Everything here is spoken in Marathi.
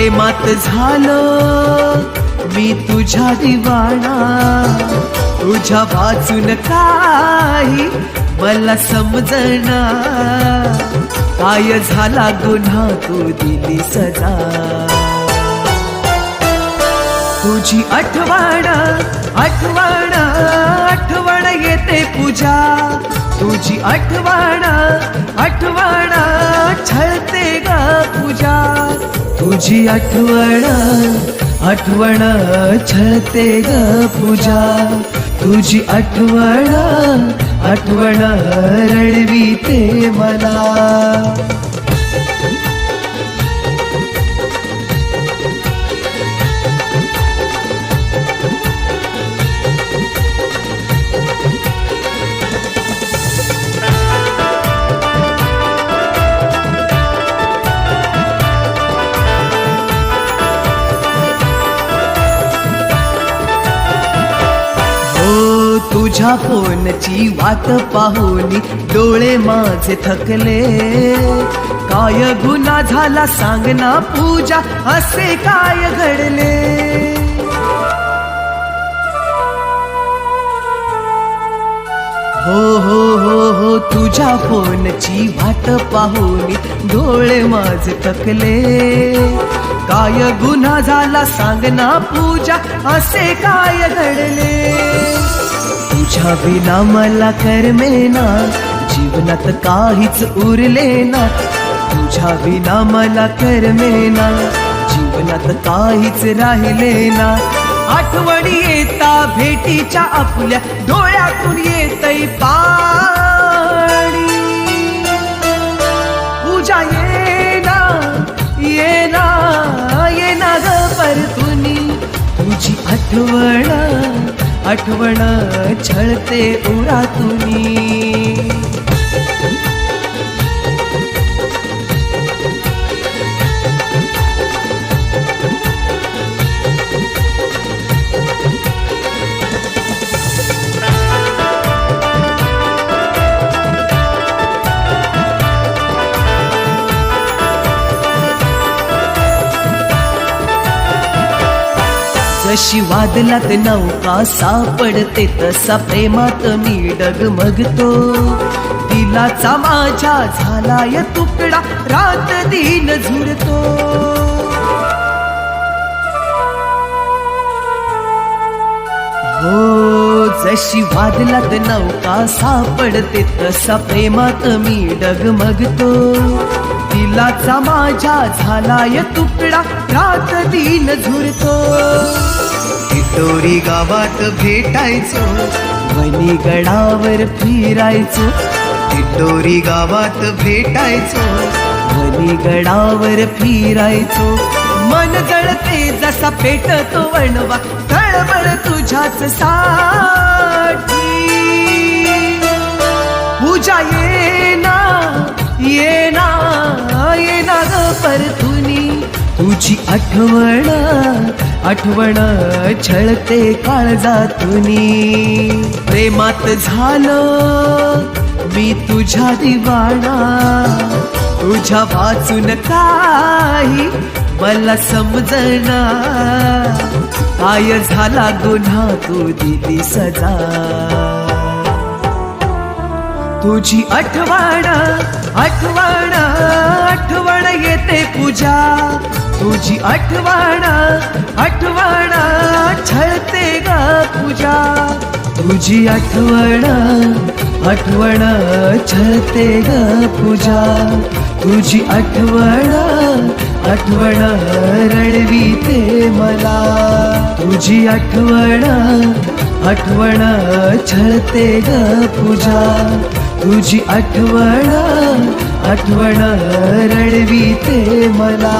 प्रेमात झालो मी तुझ्या दिवाणा, तुझ्या वाचून काही मला समजना, काय झाला गुन्हा तू दिली सजा। तुझी आठवण आठवण आठवण येते पूजा, तुझी आठवण आठवण छळते ग पूजा, तुझी आठवण आठवण छळते ग पूजा, तुझी आठवण आठवण रडवीते मला। तुझ्या फोनची वाट पाहून डोळे माझे थकले, काय गुन्हा झाला सांग ना पूजा, असे काय घडले। हो हो हो हो तुझ्या फोनची वाट पाहून डोळे माझे थकले, काय गुन्हा झाला सांग ना पूजा, असे काय घडले। तुझ्या विना मला करमेना, जीवनात काहीच उरले ना, तुझ्या विना मला करमेना, जीवनात काहीच राहिले ना। आठवणी येता भेटीच्या आपल्या, डोळ्यातून येतय पाणी, पूजा येना येना येना ग परतुनी, तुझी आठवण आठवण छळते उरातुनी। जशी वादलात नौका सापडते, तसा प्रेमात मी डगमगतो, दिलाचा माझ्या झालाय तुकडा, रात दिन झुरतो। हो जशी वादलात नौका सापडते, तसा प्रेमात मी डगमगतो, दिलाचा माझ्या झालाय तुकडा, रात दिन झुरतो। टिटोरी गावात भेटायचो, वनी गडावर फिरायचो, टिटोरी गावात भेटायचो, वनी गडावर फिरायचो। मन जळते जसा पेटतो वणवा, तळमळ तुझ्याच साठी, पूजा येना येना येना ग परतुनी, तुझी आठवण आठवण छळते काळजातुनी। प्रेमात झालो मी तुझ्या दिवाणा, तुझ्या वाचून काही मला समजना, काय झाला गुन्हा तू दिली सजा। तुझी आठवण आठवण आठवण येते पूजा, तुझी आठवण आठवण छळते ग पूजा, तुझी आठवण आठवण छळते ग पूजा, तुझी आठवण आठवण रडवीते मला, तुझी आठवण आठवण छळते ग पूजा, तुझी आठवण आठवण रडवीते मला।